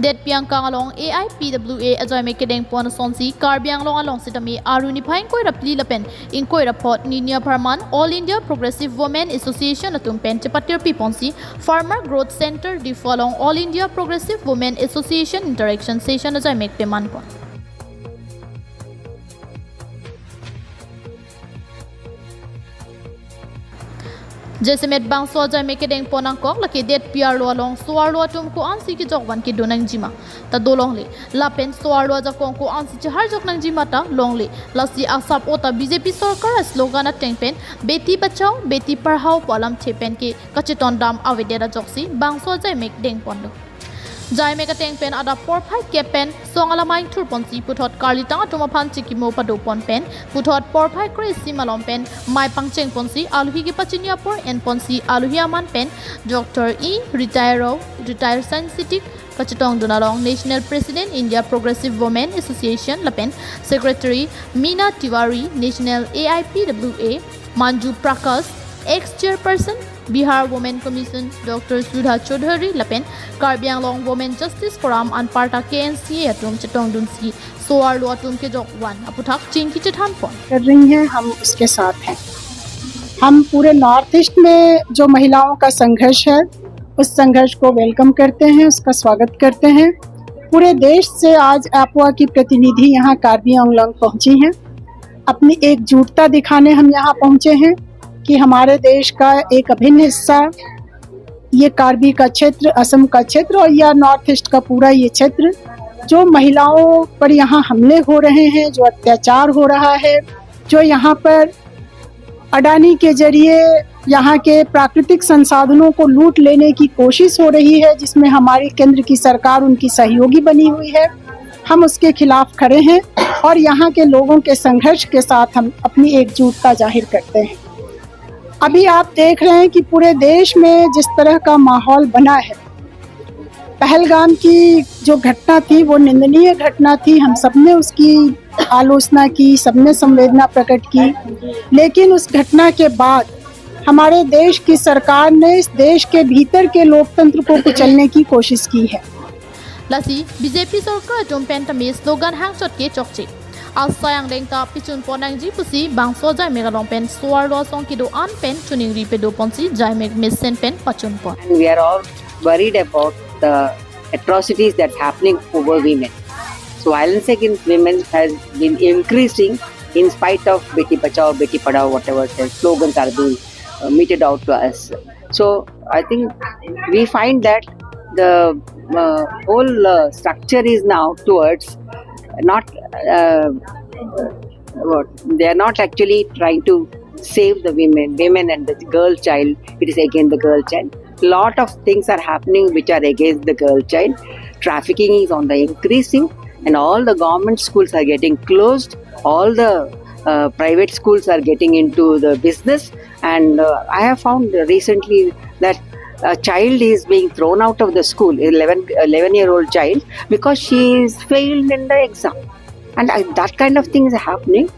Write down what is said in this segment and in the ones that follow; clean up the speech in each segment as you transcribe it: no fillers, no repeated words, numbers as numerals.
Det piang kang along AIPWA ajoi me kedeng pon sonsi karbiang long along sitami aruni phain koi rapli lapen in koi rapot ninia parman All India Progressive Women Association atum pen chapatir pi ponsi Farmer Growth Center di folong All India Progressive Women Association interaction session ajoi me peman pon Jesemet bang so jai me kedeng ponang kok laki det piar lo long suar lo tum ko ansi ki jok wan ki donang jima ta dolong le la pen suar lo ja kong ko ansi chahar jok nang jima ta long le lasi asap ota BJP sarkar slogan at teng pen beti bachao beti parhao palam chepen ke kachiton dam avedera joksi bang so jai me kedeng pon Jai meka teng pen ada por phai ke pen song ala main thur ponsi puthot karli tang atuma phan chiki mo pado pon pen puthot por phai kre simalom pen mai pangcheng ponsi aluhi ki pachinia por en ponsi aluhi aman pen Dr. E retire science city Kachatong Dunalong National President India Progressive Women Association Lapen Secretary Meena Tiwari National AIPWA Manju Prakash ex-chairperson Bihar Women Commission Dr. Sudha Chaudhary Lapen Karbiang Long Women Justice Forum and Parta KNCA atum Chetong Dunsi Soar Lo atum के जॉकवान अपुथाक Chinki चिठान pawn कर रही हैं हम उसके साथ हैं। हम पूरे नॉर्थ ईस्ट में जो महिलाओं का संघर्ष है उस संघर्ष को वेलकम करते हैं, उसका स्वागत करते हैं। पूरे देश से आज एपवा की प्रतिनिधि यहाँ कार्बी आंगलोंग पहुंची हैं। अपनी एकजुटता दिखाने हम यहाँ पहुंचे हैं कि हमारे देश का एक अभिन्न हिस्सा ये कार्बी का क्षेत्र, असम का क्षेत्र और या नॉर्थ ईस्ट का पूरा ये क्षेत्र जो महिलाओं पर यहाँ हमले हो रहे हैं, जो अत्याचार हो रहा है, जो यहाँ पर अडानी के जरिए यहाँ के प्राकृतिक संसाधनों को लूट लेने की कोशिश हो रही है, जिसमें हमारी केंद्र की सरकार उनकी सहयोगी बनी हुई है, हम उसके खिलाफ खड़े हैं और यहाँ के लोगों के संघर्ष के साथ हम अपनी एकजुटता जाहिर करते हैं। अभी आप देख रहे हैं कि पूरे देश में जिस तरह का माहौल बना है, पहलगाम की जो घटना थी वो निंदनीय घटना थी, हम सबने उसकी आलोचना की, सबने संवेदना प्रकट की, लेकिन उस घटना के बाद हमारे देश की सरकार ने इस देश के भीतर के लोकतंत्र को कुचलने की कोशिश की है। लसी बीजेपी सरकार जोमपेंट में स्लोगन हैंगचोट के चौकचे Asayang dengta pichun ponang ji pusi bangso jai megalong pen suar lo song kido an pen tuning ri pedo ponsi jai meg missen pen pachun pon. And we are all worried about the atrocities that's happening over women. So violence against women has been increasing in spite of Beti Bachao, Beti Padhao, whatever the slogans are being meted out to us. So I think we find that the whole structure is now towards not they are not actually trying to save the women and the girl child. It is against the girl child. Lot of things are happening which are against the girl child. Trafficking is on the increasing, and all the government schools are getting closed. All the private schools are getting into the business, and I have found recently that a child is being thrown out of the school, 11-year-old child, because she is failed in the exam. And that kind of thing is happening.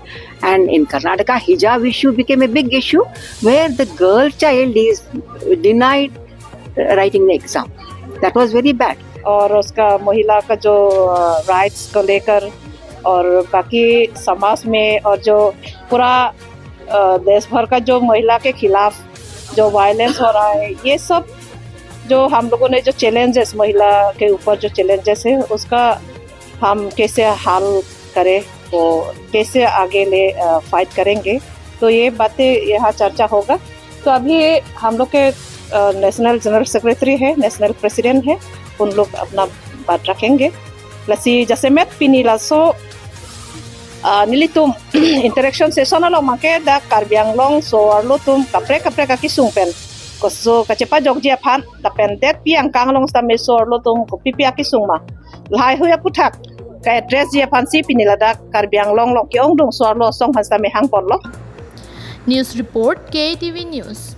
And in Karnataka, hijab issue became a big issue where the girl child is denied writing the exam. That was very bad. और उसका महिला का जो rights को लेकर और बाकी समाज में और जो पूरा देश भर का जो महिला के खिलाफ जो वायलेंस हो रहा है, ये सब जो हम लोगों ने जो चैलेंजेस महिला के ऊपर जो चैलेंजेस है उसका हम कैसे हल करें, वो कैसे आगे ले फाइट करेंगे, तो ये बातें यहाँ चर्चा होगा। तो अभी हम लोग के नेशनल जनरल सेक्रेटरी है, नेशनल प्रेसिडेंट है, उन लोग अपना बात रखेंगे। लसी जैसे मैं पिनीलासो nilitum interaction session alo make da karbiang long so arlo tum kapre ka kisung pen ko so kachepa jogji phan da pen det piang kang long sta me so arlo tum ko pipi kisung ma lai hoya puthak ka address ji phan si pinila da karbiang long ki ong dong so arlo song phan sta me hang pon lo. News report KTV News.